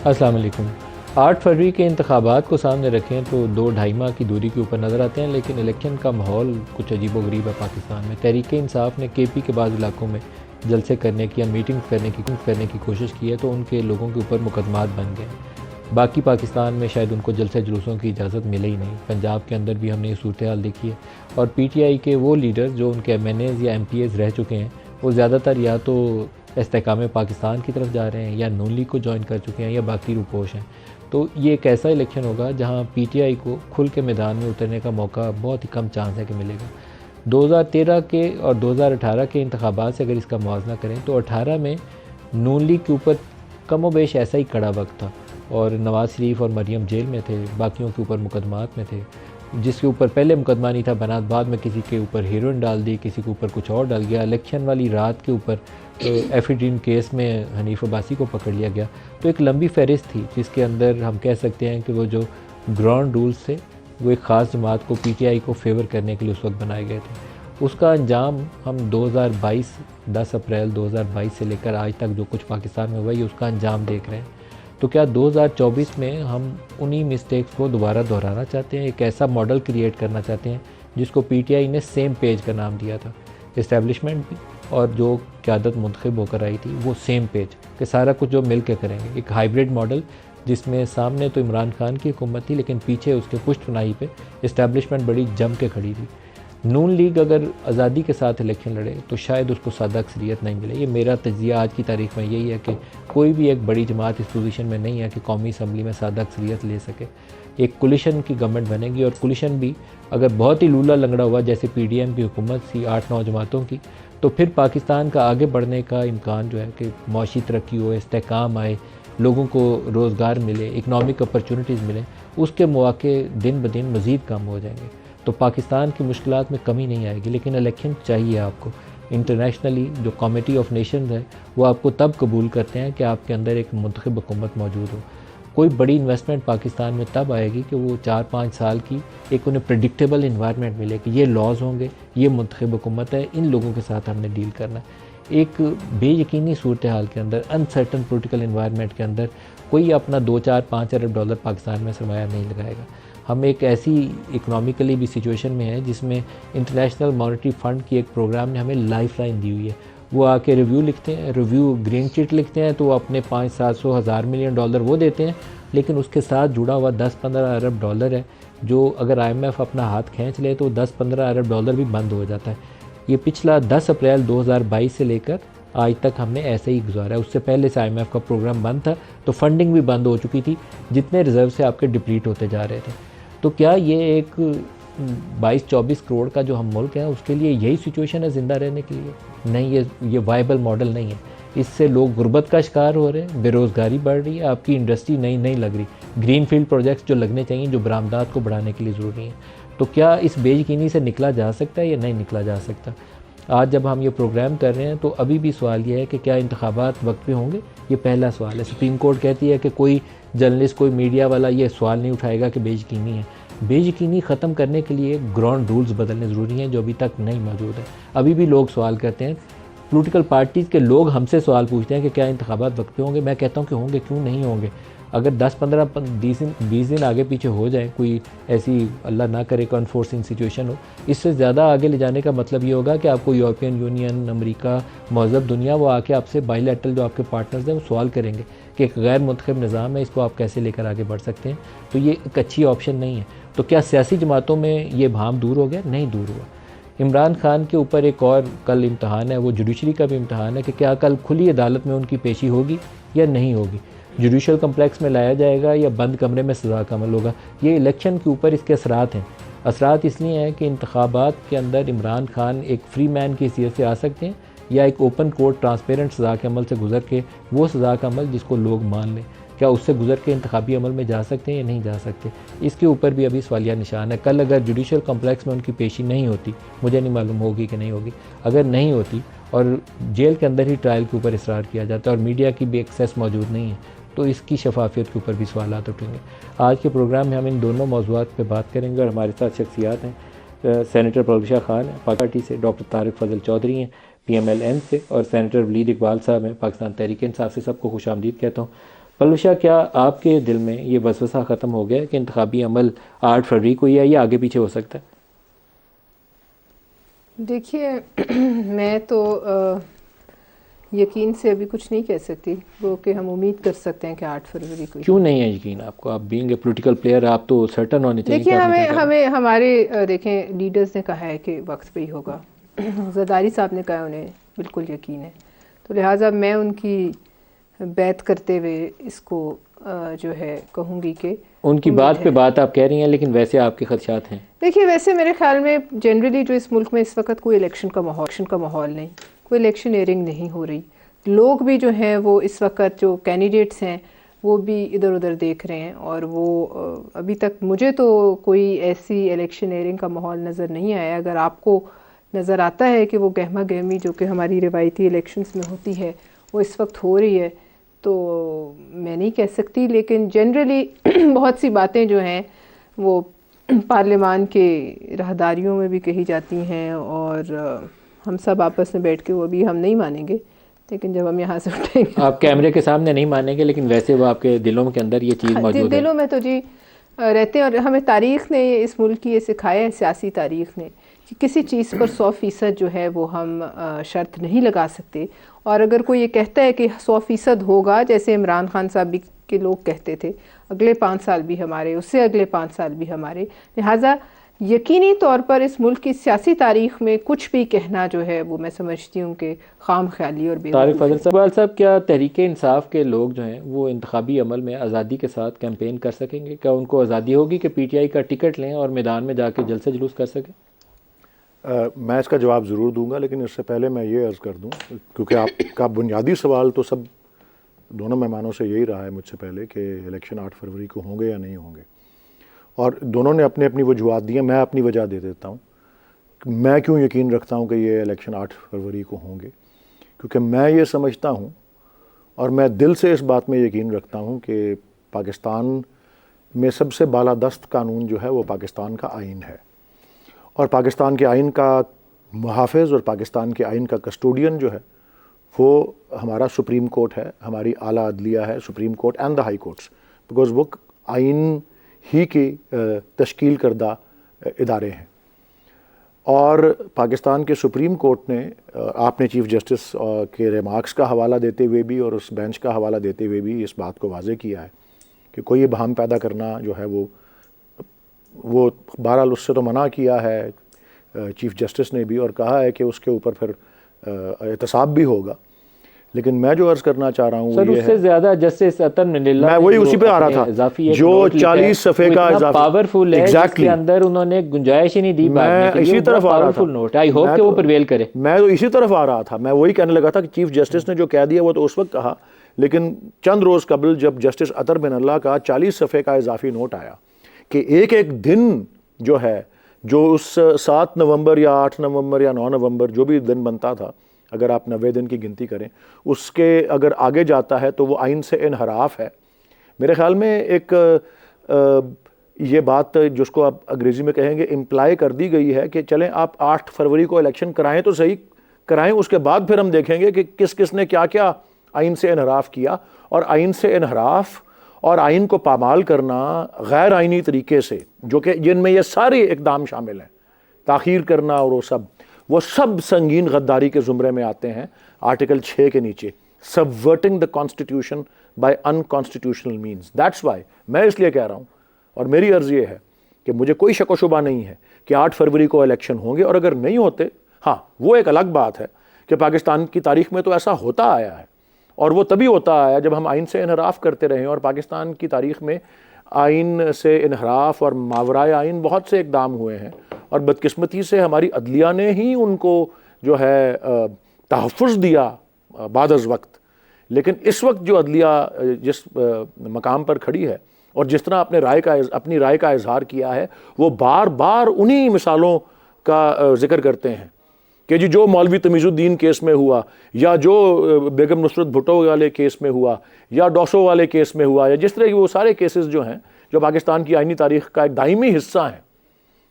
السلام علیکم۔ 8 فروری کے انتخابات کو سامنے رکھیں تو 2-2.5 ماہ کی دوری کے اوپر نظر آتے ہیں، لیکن الیکشن کا ماحول کچھ عجیب و غریب ہے پاکستان میں۔ تحریک انصاف نے کے پی کے بعض علاقوں میں جلسے کرنے کی یا میٹنگ کرنے کی کوشش کی ہے تو ان کے لوگوں کے اوپر مقدمات بن گئے ہیں۔ باقی پاکستان میں شاید ان کو جلسے جلوسوں کی اجازت ملے ہی نہیں۔ پنجاب کے اندر بھی ہم نے یہ صورتحال دیکھی ہے، اور پی ٹی آئی کے وہ لیڈرز جو ان کے ایم این ایز یا ایم پی ایز رہ چکے ہیں، وہ زیادہ تر یا تو استحکام پاکستان کی طرف جا رہے ہیں یا نون لیگ کو جوائن کر چکے ہیں یا باقی روپوش ہیں۔ تو یہ ایک ایسا الیکشن ہوگا جہاں پی ٹی آئی کو کھل کے میدان میں اترنے کا موقع بہت ہی کم چانس ہے کہ ملے گا۔ 2013 کے اور 2018 کے انتخابات سے اگر اس کا موازنہ کریں تو 18 میں نون لیگ کے اوپر کم و بیش ایسا ہی کڑا وقت تھا، اور نواز شریف اور مریم جیل میں تھے، باقیوں کے اوپر مقدمات میں تھے۔ جس کے اوپر پہلے مقدمہ نہیں تھا بنات، بعد میں کسی کے اوپر ہیروئن ڈال دی، کسی کے اوپر کچھ اور ڈال گیا۔ الیکشن والی رات کے اوپر ایفیڈین کیس میں حنیف عباسی کو پکڑ لیا گیا۔ تو ایک لمبی فہرست تھی جس کے اندر ہم کہہ سکتے ہیں کہ وہ جو گراؤنڈ رولز تھے وہ ایک خاص جماعت کو پی ٹی آئی کو فیور کرنے کے لیے اس وقت بنائے گئے تھے۔ اس کا انجام ہم 10 اپریل 2022 سے لے کر آج تک جو کچھ پاکستان میں ہوا ہے اس کا انجام دیکھ رہے ہیں۔ تو کیا 2024 میں ہم انہی مسٹیکس کو دوبارہ دہرانا چاہتے ہیں؟ ایک ایسا ماڈل کریٹ کرنا چاہتے ہیں جس کو پی ٹی آئی نے سیم پیج کا نام دیا تھا، اسٹیبلشمنٹ بھی اور جو قیادت منتخب ہو کر آئی تھی وہ سیم پیج، کہ سارا کچھ جو مل کے کریں گے۔ ایک ہائیبریڈ ماڈل جس میں سامنے تو عمران خان کی حکومت تھی لیکن پیچھے اس کے پشت پناہی پہ اسٹیبلشمنٹ بڑی جم کے کھڑی تھی۔ نون لیگ اگر آزادی کے ساتھ الیکشن لڑے تو شاید اس کو سادہ اکثریت نہیں ملے۔ یہ میرا تجزیہ آج کی تاریخ میں یہی ہے کہ کوئی بھی ایک بڑی جماعت اس پوزیشن میں نہیں ہے کہ قومی اسمبلی میں سادہ اکثریت لے سکے۔ ایک کولیشن کی گورنمنٹ بنے گی، اور کولیشن بھی اگر بہت ہی لولا لنگڑا ہوا جیسے پی ڈی ایم کی حکومت تھی 8-9 جماعتوں کی، تو پھر پاکستان کا آگے بڑھنے کا امکان جو ہے کہ معاشی ترقی ہو، استحکام آئے، لوگوں کو روزگار ملے، اکنامک اپرچونٹیز ملیں، اس کے مواقع دن بدن مزید کم ہو جائیں گے۔ تو پاکستان کی مشکلات میں کمی نہیں آئے گی، لیکن الیکشن چاہیے آپ کو۔ انٹرنیشنلی جو کمیٹی آف نیشنز ہے وہ آپ کو تب قبول کرتے ہیں کہ آپ کے اندر ایک منتخب حکومت موجود ہو۔ کوئی بڑی انویسٹمنٹ پاکستان میں تب آئے گی کہ وہ 4-5 سال کی ایک انہیں پریڈکٹیبل انوائرمنٹ ملے کہ یہ لاز ہوں گے، یہ منتخب حکومت ہے، ان لوگوں کے ساتھ ہم نے ڈیل کرنا ہے۔ ایک بے یقینی صورتحال کے اندر، انسرٹن پولیٹیکل انوائرمنٹ کے اندر کوئی اپنا 2-4-5 ارب ڈالر پاکستان میں سرمایہ نہیں لگائے گا۔ ہم ایک ایسی اکنامیکلی بھی سچویشن میں ہیں جس میں انٹرنیشنل مانیٹری فنڈ کی ایک پروگرام نے ہمیں لائف لائن دی ہوئی ہے۔ وہ آ کے ریویو لکھتے ہیں، ریویو گرین چٹ لکھتے ہیں تو وہ اپنے 500-700-1000 ملین ڈالر وہ دیتے ہیں، لیکن اس کے ساتھ جڑا ہوا 10-15 ارب ڈالر ہے جو اگر آئی ایم ایف اپنا ہاتھ کھینچ لے تو 10-15 ارب ڈالر بھی بند ہو جاتا ہے۔ یہ پچھلا 10 اپریل 2022 سے لے کر آج تک ہم نے ایسے ہی گزارا ہے۔ اس سے پہلے سے آئی ایم ایف کا پروگرام بند تھا تو فنڈنگ بھی بند ہو چکی تھی، جتنے ریزرو سے آپ کے ڈپلیٹ ہوتے جا رہے تھے۔ تو کیا یہ ایک 22-24 کروڑ کا جو ہم ملک ہے اس کے لیے یہی سچویشن ہے زندہ رہنے کے لیے؟ نہیں، یہ وائبل ماڈل نہیں ہے۔ اس سے لوگ غربت کا شکار ہو رہے ہیں، بے روزگاری بڑھ رہی ہے، آپ کی انڈسٹری نہیں لگ رہی، گرین فیلڈ پروجیکٹس جو لگنے چاہیے جو برآمدات کو بڑھانے کے لیے ضروری ہیں۔ تو کیا اس بے یقینی سے نکلا جا سکتا ہے یا نہیں نکلا جا سکتا؟ آج جب ہم یہ پروگرام کر رہے ہیں تو ابھی بھی سوال یہ ہے کہ کیا انتخابات وقت پہ ہوں گے؟ یہ پہلا سوال ہے۔ سپریم کورٹ کہتی ہے کہ کوئی جرنلسٹ، کوئی میڈیا والا یہ سوال نہیں اٹھائے گا کہ بے یقینی ہے۔ بے یقینی ختم کرنے کے لیے گراؤنڈ رولز بدلنے ضروری ہیں جو ابھی تک نہیں موجود ہیں۔ ابھی بھی لوگ سوال کرتے ہیں، پولیٹیکل پارٹیز کے لوگ ہم سے سوال پوچھتے ہیں کہ کیا انتخابات وقت پہ ہوں گے؟ میں کہتا ہوں کہ ہوں گے، کیوں نہیں ہوں گے؟ اگر 10-15-20 دن آگے پیچھے ہو جائیں، کوئی ایسی اللہ نہ کرے کہ انفورسنگ سچویشن ہو، اس سے زیادہ آگے لے جانے کا مطلب یہ ہوگا کہ آپ کو یورپین یونین، امریکہ، مہذب دنیا وہ آ کے آپ سے بائی لیٹرل جو آپ کے پارٹنرز ہیں وہ سوال کریں گے کہ ایک غیر منتخب نظام ہے، اس کو آپ کیسے لے کر آگے بڑھ سکتے ہیں۔ تو یہ ایک اچھی آپشن نہیں ہے۔ تو کیا سیاسی جماعتوں میں یہ بھام دور ہو گیا؟ نہیں دور ہوا۔ عمران خان کے اوپر ایک اور کل امتحان ہے، وہ جوڈیشری کا بھی امتحان ہے کہ کیا کل کھلی عدالت میں ان کی پیشی ہوگی یا نہیں ہوگی، جوڈیشل کمپلیکس میں لایا جائے گا یا بند کمرے میں سزا کا عمل ہوگا۔ یہ الیکشن کے اوپر اس کے اثرات ہیں۔ اثرات اس لیے ہیں کہ انتخابات کے اندر عمران خان ایک فری مین کی حیثیت سے آ سکتے ہیں یا ایک اوپن کورٹ ٹرانسپیرنٹ سزا کے عمل سے گزر کے وہ سزا کا عمل جس کو لوگ مان لیں، کیا اس سے گزر کے انتخابی عمل میں جا سکتے ہیں یا نہیں جا سکتے؟ اس کے اوپر بھی ابھی سوالیہ نشان ہے۔ کل اگر جوڈیشل کمپلیکس میں ان کی پیشی نہیں ہوتی، مجھے نہیں معلوم ہوگی کہ نہیں ہوگی، اگر نہیں ہوتی اور جیل کے اندر ہی ٹرائل کے اوپر اصرار کیا جاتا ہے اور میڈیا کی بھی ایکسیس موجود نہیں ہے، تو اس کی شفافیت کے اوپر بھی سوالات اٹھیں گے۔ آج کے پروگرام میں ہم ان دونوں موضوعات پہ بات کریں گے، اور ہمارے ساتھ شخصیات ہیں۔ سینیٹر پرگشہ خان ہیں پارٹی سے، ڈاکٹر طارق فضل چودھری ہیں PMLN سے، اور سینیٹر ولید اقبال صاحب ہیں پاکستان تحریک انصاف سے۔ سب کو خوش آمدید کہتا ہوں۔ پلو شاہ، کیا آپ کے دل میں یہ وسوسہ ختم ہو گیا کہ انتخابی عمل 8 فروری کو ہی ہے یا آگے پیچھے ہو سکتا ہے؟ دیکھیے میں تو یقین سے ابھی کچھ نہیں کہہ سکتی، وہ کہ ہم امید کر سکتے ہیں کہ 8 فروری کو. کیوں نہیں ہے یقین آپ کو؟ آپ بینگ اے پولیٹیکل پلیئر آپ تو سرٹن ہونے چاہیے کہ دیکھیے آپ نے کیا کرنا. ہمیں ہمارے دیکھیں لیڈرز نے کہا ہے کہ وقت پہ ہی ہوگا، زرداری صاحب نے کہا انہیں بالکل یقین ہے، تو لہٰذا میں ان کی بیعت کرتے ہوئے اس کو جو ہے کہوں گی کہ ان کی بات پہ بات آپ کہہ رہی ہیں، لیکن ویسے آپ کے خدشات ہیں. دیکھیے ویسے میرے خیال میں جنرلی جو اس ملک میں اس وقت کوئی الیکشن کا ماحول نہیں، کوئی الیکشن ایئرنگ نہیں ہو رہی، لوگ بھی جو ہیں وہ اس وقت جو کینڈیڈیٹس ہیں وہ بھی ادھر ادھر دیکھ رہے ہیں، اور وہ ابھی تک مجھے تو کوئی ایسی الیکشن ایئرنگ کا ماحول نظر نہیں آیا. اگر آپ کو نظر آتا ہے کہ وہ گہما گہمی جو کہ ہماری روایتی الیکشنز میں ہوتی ہے وہ اس وقت ہو رہی ہے تو میں نہیں کہہ سکتی، لیکن جنرلی بہت سی باتیں جو ہیں وہ پارلیمان کے راہداریوں میں بھی کہی جاتی ہیں، اور ہم سب آپس میں بیٹھ کے وہ بھی ہم نہیں مانیں گے، لیکن جب ہم یہاں سے اٹھیں گے آپ کیمرے کے سامنے نہیں مانیں گے، لیکن ویسے وہ آپ کے دلوں کے اندر یہ چیز موجود ہے. دلوں میں تو جی رہتے ہیں، اور ہمیں تاریخ نے اس ملک کی یہ سکھایا ہے، سیاسی تاریخ نے، کہ کسی چیز پر 100% جو ہے وہ ہم شرط نہیں لگا سکتے. اور اگر کوئی یہ کہتا ہے کہ 100% ہوگا، جیسے عمران خان صاحب بھی کے لوگ کہتے تھے اگلے 5 سال بھی ہمارے، اس سے اگلے 5 سال بھی ہمارے، لہٰذا یقینی طور پر اس ملک کی سیاسی تاریخ میں کچھ بھی کہنا جو ہے وہ میں سمجھتی ہوں کہ خام خیالی اور طارق فضل بیوقوفی. صاحب، کیا تحریک انصاف کے لوگ جو ہیں وہ انتخابی عمل میں آزادی کے ساتھ کیمپین کر سکیں گے؟ کیا ان کو آزادی ہوگی کہ پی ٹی آئی کا ٹکٹ لیں اور میدان میں جا کے جلسے جلوس کر سکیں؟ میں اس کا جواب ضرور دوں گا، لیکن اس سے پہلے میں یہ عرض کر دوں، کیونکہ آپ کا بنیادی سوال تو سب دونوں مہمانوں سے یہی رہا ہے مجھ سے پہلے کہ الیکشن 8 فروری کو ہوں گے یا نہیں ہوں گے، اور دونوں نے اپنی اپنی وجوہات دی ہیں. میں اپنی وجہ دے دیتا ہوں. میں کیوں یقین رکھتا ہوں کہ یہ الیکشن 8 فروری کو ہوں گے؟ کیونکہ میں یہ سمجھتا ہوں اور میں دل سے اس بات میں یقین رکھتا ہوں کہ پاکستان میں سب سے بالادست قانون جو ہے وہ پاکستان کا آئین ہے، اور پاکستان کے آئین کا محافظ اور پاکستان کے آئین کا کسٹوڈین جو ہے وہ ہمارا سپریم کورٹ ہے، ہماری اعلیٰ عدلیہ ہے، supreme court and the high courts, because وہ آئین ہی کی تشکیل کردہ ادارے ہیں. اور پاکستان کے سپریم کورٹ نے، آپ نے چیف جسٹس کے ریمارکس کا حوالہ دیتے ہوئے بھی اور اس بینچ کا حوالہ دیتے ہوئے بھی اس بات کو واضح کیا ہے کہ کوئی ابہام پیدا کرنا جو ہے وہ بہرحال اس سے تو منع کیا ہے چیف جسٹس نے بھی، اور کہا ہے کہ اس کے اوپر پھر احتساب بھی ہوگا. لیکن میں جو عرض کرنا چاہ رہا ہوں سر، اس سے زیادہ جسٹس عطر منلہ، میں وہی اسی پہ آ رہا تھا، جو 40 صفحے کا اضافی پاورفل ہے جس کے اندر انہوں نے گنجائش ہی نہیں دی بات میں اسی طرف آ رہا تھا. نوٹ آئی ہوپ کہ وہ پرویل کرے. میں تو اسی طرف آ رہا تھا، میں وہی کہنے لگا تھا کہ چیف جسٹس نے جو کہہ دیا وہ تو اس وقت کہا، لیکن چند روز قبل جب جسٹس عطر منلہ کا 40 صفحے کا اضافی نوٹ آیا کہ ایک ایک دن جو ہے، جو اس 7 نومبر یا 8 نومبر یا 9 نومبر جو بھی دن بنتا تھا، اگر آپ 90 دن کی گنتی کریں، اس کے اگر آگے جاتا ہے تو وہ آئین سے انحراف ہے. میرے خیال میں ایک یہ بات جس کو آپ انگریزی میں کہیں گے امپلائی کر دی گئی ہے کہ چلیں آپ 8 فروری کو الیکشن کرائیں تو صحیح کرائیں، اس کے بعد پھر ہم دیکھیں گے کہ کس کس نے کیا کیا آئین سے انحراف کیا. اور آئین سے انحراف اور آئین کو پامال کرنا غیر آئینی طریقے سے، جو کہ جن میں یہ سارے اقدام شامل ہیں، تاخیر کرنا اور وہ سب سنگین غداری کے زمرے میں آتے ہیں. آرٹیکل 6 کے نیچے subverting the constitution by unconstitutional means. That's why میں اس لیے کہہ رہا ہوں، اور میری عرض یہ ہے کہ مجھے کوئی شک و شبہ نہیں ہے کہ 8 فروری کو الیکشن ہوں گے، اور اگر نہیں ہوتے، ہاں وہ ایک الگ بات ہے کہ پاکستان کی تاریخ میں تو ایسا ہوتا آیا ہے، اور وہ تبھی ہوتا آیا جب ہم آئین سے انحراف کرتے رہے، اور پاکستان کی تاریخ میں آئین سے انحراف اور ماورائے آئین بہت سے اقدام ہوئے ہیں، اور بدقسمتی سے ہماری عدلیہ نے ہی ان کو جو ہے تحفظ دیا بعد از وقت. لیکن اس وقت جو عدلیہ جس مقام پر کھڑی ہے اور جس طرح اپنی رائے کا اظہار کیا ہے، وہ بار بار انہی مثالوں کا ذکر کرتے ہیں کہ جی جو مولوی تمیز الدین کیس میں ہوا، یا جو بیگم نصرت بھٹو والے کیس میں ہوا، یا ڈوسو والے کیس میں ہوا، یا جس طرح کی وہ سارے کیسز جو ہیں جو پاکستان کی آئینی تاریخ کا ایک دائمی حصہ ہیں،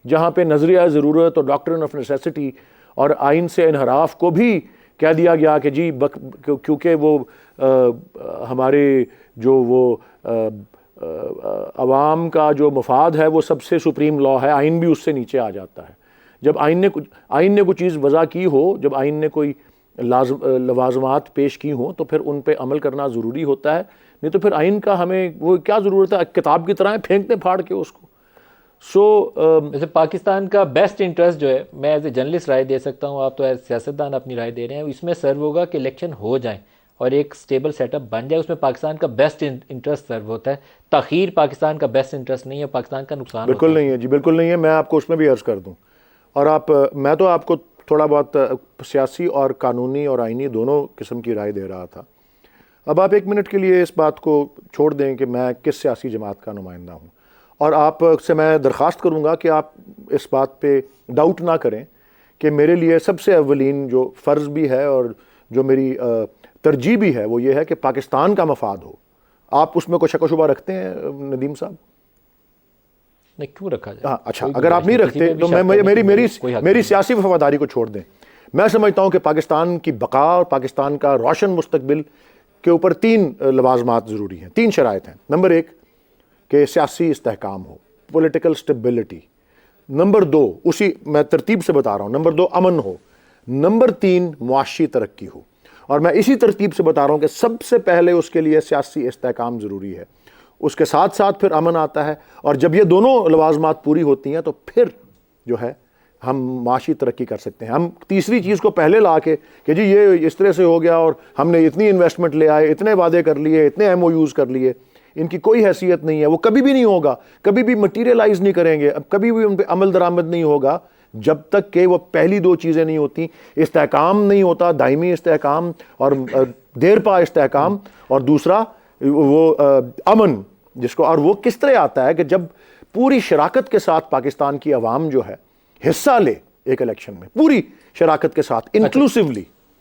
جہاں پہ نظریہ ضرورت اور ڈاکٹرن آف نیسیسٹی اور آئین سے انحراف کو بھی کہہ دیا گیا کہ جی کیونکہ وہ ہمارے جو وہ عوام کا جو مفاد ہے وہ سب سے سپریم لا ہے، آئین بھی اس سے نیچے آ جاتا ہے. جب آئین نے کوئی چیز وضع کی ہو، جب آئین نے کوئی لوازمات پیش کی ہوں تو پھر ان پہ عمل کرنا ضروری ہوتا ہے، نہیں تو پھر آئین کا ہمیں وہ کیا ضرورت ہے، کتاب کی طرح پھینکتے پھاڑ کے اس کو. ویسے پاکستان کا بیسٹ انٹرسٹ جو ہے، میں ایز اے جرنلسٹ رائے دے سکتا ہوں، آپ تو ایز سیاستدان اپنی رائے دے رہے ہیں، اس میں سرو ہوگا کہ الیکشن ہو جائیں اور ایک سٹیبل سیٹ اپ بن جائے. اس میں پاکستان کا بیسٹ انٹرسٹ سرو ہوتا ہے. تاخیر پاکستان کا بیسٹ انٹرسٹ نہیں ہے، پاکستان کا نقصان ہوتا ہے. بالکل نہیں ہے جی، بالکل نہیں ہے. میں آپ کو اس میں بھی عرض کر دوں، اور میں تو آپ کو تھوڑا بہت سیاسی اور قانونی اور آئینی دونوں قسم کی رائے دے رہا تھا. اب آپ ایک منٹ کے لیے اس بات کو چھوڑ دیں کہ میں کس سیاسی جماعت کا نمائندہ ہوں، اور آپ سے میں درخواست کروں گا کہ آپ اس بات پہ ڈاؤٹ نہ کریں کہ میرے لیے سب سے اولین جو فرض بھی ہے اور جو میری ترجیح بھی ہے وہ یہ ہے کہ پاکستان کا مفاد ہو. آپ اس میں کوئی شک و شبہ رکھتے ہیں ندیم صاحب؟ نہیں، کیوں رکھا جائے؟ ہاں اچھا، اگر آپ نہیں رکھتے تو میری سیاسی وفاداری کو چھوڑ دیں. میں سمجھتا ہوں کہ پاکستان کی بقا اور پاکستان کا روشن مستقبل کے اوپر 3 لوازمات ضروری ہیں، 3 شرائط ہیں. نمبر 1 کہ سیاسی استحکام ہو، پولیٹیکل سٹیبلٹی. نمبر 2، اسی میں ترتیب سے بتا رہا ہوں، نمبر 2 امن ہو. نمبر 3 معاشی ترقی ہو. اور میں اسی ترتیب سے بتا رہا ہوں کہ سب سے پہلے اس کے لیے سیاسی استحکام ضروری ہے، اس کے ساتھ ساتھ پھر امن آتا ہے، اور جب یہ دونوں لوازمات پوری ہوتی ہیں تو پھر جو ہے ہم معاشی ترقی کر سکتے ہیں. ہم تیسری چیز کو پہلے لا کے کہ جی یہ اس طرح سے ہو گیا اور ہم نے اتنی انویسٹمنٹ لے آئے، اتنے وعدے کر لیے، اتنے ایم او یوز کر لیے، ان کی کوئی حیثیت نہیں ہے، وہ کبھی بھی نہیں ہوگا، کبھی بھی مٹیریلائز نہیں کریں گے، اب کبھی بھی ان پہ عمل درآمد نہیں ہوگا جب تک کہ وہ پہلی 2 چیزیں نہیں ہوتی. استحکام نہیں ہوتا، دائمی استحکام اور دیر پا استحکام، اور دوسرا وہ امن، جس کو، اور وہ کس طرح آتا ہے کہ جب پوری شراکت کے ساتھ پاکستان کی عوام جو ہے حصہ لے ایک الیکشن میں، پوری شراکت کے ساتھ انکلوسیولی.